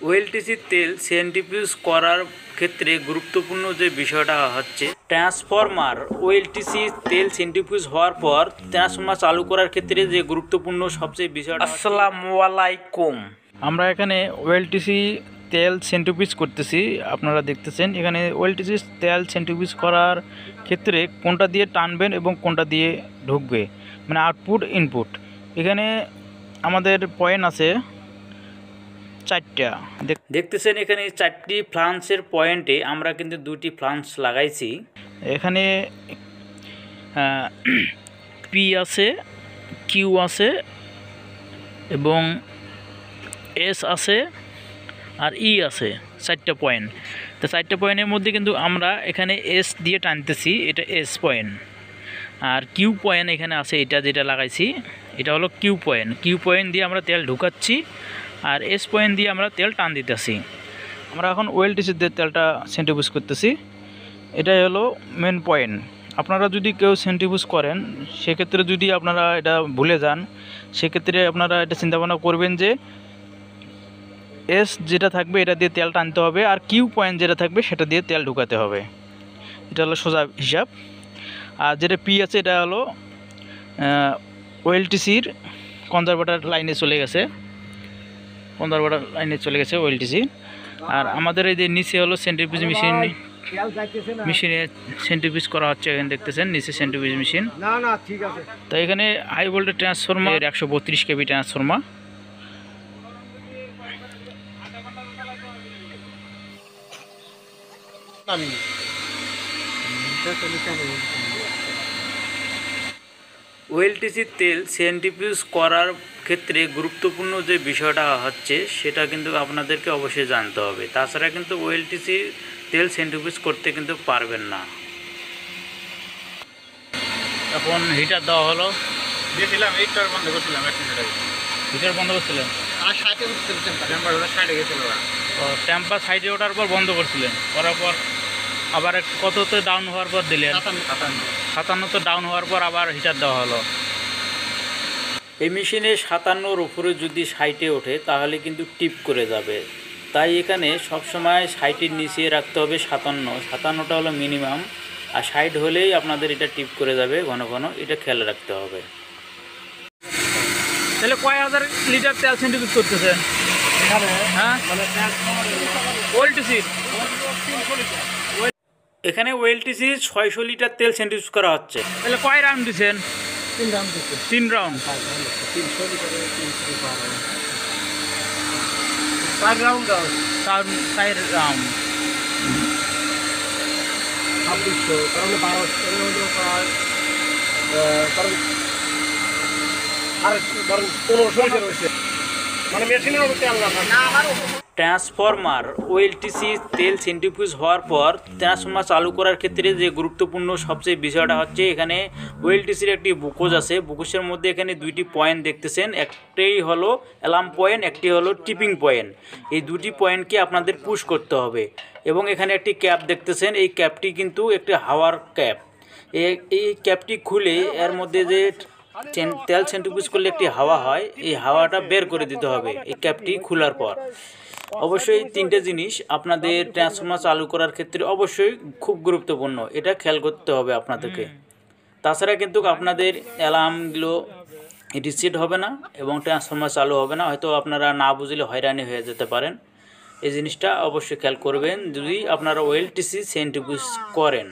ওএলটিসি তেল সেন্ট্রিফিউজ করার ক্ষেত্রে গুরুত্বপূর্ণ যে বিষয়টা হচ্ছে ট্রান্সফরমার। ওএলটিসি তেল সেন্ট্রিফিউজ হওয়ার পর ট্রান্সফরমার চালু করার ক্ষেত্রে যে গুরুত্বপূর্ণ সবচেয়ে বিষয়টা। আসসালামু আলাইকুম। আমরা এখানে ওএলটিসি তেল সেন্ট্রিফিউজ করতেছি। আপনারা দেখতেছেন এখানে ওএলটিসি তেল সেন্ট্রিফিউজ করার ক্ষেত্রে কোনটা দিয়ে টানবেন এবং কোনটা দিয়ে ঢুকবে, মানে আউটপুট ইনপুট। এখানে আমাদের পয়েন্ট আছে চারটা, দেখতেছেন এখানে চারটি ফ্লান্সের পয়েন্টে আমরা কিন্তু দুটি ফ্লান্স লাগাইছি। এখানে পি আছে, কিউ আছে এবং এস আছে আর ই আছে, চারটা পয়েন্ট। তো চারটা পয়েন্টের মধ্যে কিন্তু আমরা এখানে এস দিয়ে টানতেছি, এটা এস পয়েন্ট। আর কিউ পয়েন্ট এখানে আছে, এটা যেটা লাগাইছি এটা হলো কিউ পয়েন্ট। কিউ পয়েন্ট দিয়ে আমরা তেল ঢুকাচ্ছি আর এস পয়েন্ট দিয়ে আমরা তেল টান দিতেছি। আমরা এখন ওএলটিসির তেলটা সেন্ট্রিফিউজ করতেছি, এটাই হলো মেন পয়েন্ট। আপনারা যদি কেউ সেন্ট্রিফিউজ করেন, সেক্ষেত্রে যদি আপনারা এটা ভুলে যান, সেক্ষেত্রে আপনারা এটা চিন্তাভাবনা করবেন যে এস যেটা থাকবে এটা দিয়ে তেল টানতে হবে আর কিউ পয়েন্ট যেটা থাকবে সেটা দিয়ে তেল ঢুকাতে হবে। এটা হলো সোজা হিসাব। আর যেটা পি আছে এটা হলো ওএলটিসির কনজারভেটর লাইনে চলে গেছে, ওএলটিসি। আর আমাদের এই যে নিচে হলো সেন্ট্রিফিউজ মেশিনে সেন্ট্রিফিউজ করা হচ্ছে। এখানে দেখতেছেন নিচে সেন্ট্রিফিউজ মেশিন। তো এখানে high voltage transformer 132 kV transformer. OLTC তেল সেন্ট্রিফিউজ করার ক্ষেত্রে গুরুত্বপূর্ণ যে বিষয়টা হচ্ছে সেটা কিন্তু আপনাদেরকে অবশ্যই জানতে হবে। তাছাড়া কিন্তু ওএলটিসি তেল সেন্ট্রিফিউজ করতে কিন্তু পারবেন না। এখন হিটার দেওয়া হলো, দিয়েছিলাম হিটার বন্ধ করছিলাম, হিটার বন্ধ করছিলেন আর সাইডে গেছিল, টেম্পার সাইডে ওঠার পর বন্ধ করছিলেন, করার পর আবার কততে ডাউন হওয়ার পর দিলেন 57 ডাউন হওয়ার পর আবার হিটার দেওয়া হলো। এই মেশিনে 57 উপরে যদি সাইটে ওঠে তাহলে কিন্তু টিপ করে যাবে, তাই এখানে সবসময় সাইটের নিচে রাখতে হবে 57টা হলো মিনিমাম। আর সাইড হলেই আপনাদের এটা টিপ করে যাবে ঘন ঘন, এটা খেয়াল রাখতে হবে। তাহলে কয় হাজার লিটার তেল সেন্ট্রিফিউজ করতেছেন এখানে? হ্যাঁ, ওএলটিসি এখানে ওএলটিসি 600 লিটার তেল সেন্ট্রিফিউজ করা হচ্ছে। তাহলে কয় রাউন্ড দিচ্ছেন? 3 রাউন্ড। 3 রাউন্ড, 300 লিটারে 4 রাউন্ড, 4 রাউন্ড 2600, তাহলে 1200 প্রায়, কারণ আর ধরুন 1500 লিটার হচ্ছে, মানে মেশিনের অবস্থা আলাদা না। ট্রান্সফরমার ওএলটিসি তেল সেন্ট্রিফিউজ হওয়ার পর ট্রান্সফরমার চালু করার ক্ষেত্রে যে গুরুত্বপূর্ণ সবচেয়ে বিষয়টা হচ্ছে এখানে ওএলটিসির একটি বুকোজ আছে। বুকোজের মধ্যে এখানে দুইটি পয়েন্ট দেখতেছেন, একটি হলো অ্যালার্ম পয়েন্ট, একটি হলো টিপিং পয়েন্ট। এই দুটি পয়েন্টকে আপনাদের পুশ করতে হবে। এবং এখানে একটি ক্যাপ দেখতেছেন, এই ক্যাপটি কিন্তু একটি হাওয়ার ক্যাপ। এই ক্যাপটি খুলে এর মধ্যে যে তেল সেন্ট্রিফিউজ করলে একটি হাওয়া হয়, এই হাওয়াটা বের করে দিতে হবে এই ক্যাপটি খোলার পর। অবশ্যই 3টে জিনিস আপনাদের ট্রান্সফরমার চালু করার ক্ষেত্রে অবশ্যই খুব গুরুত্বপূর্ণ, এটা খেয়াল করতে হবে আপনাদেরকে। তাছাড়া কিন্তু আপনাদের অ্যালার্মগুলো রিসেট হবে না এবং ট্রান্সফরমার চালু হবে না, হয়তো আপনারা না বুঝলে হয়রানি হয়ে যেতে পারেন। এই জিনিসটা অবশ্যই খেয়াল করবেন যদি আপনারা ওএলটিসি সেন্ট্রিফিউজ করেন।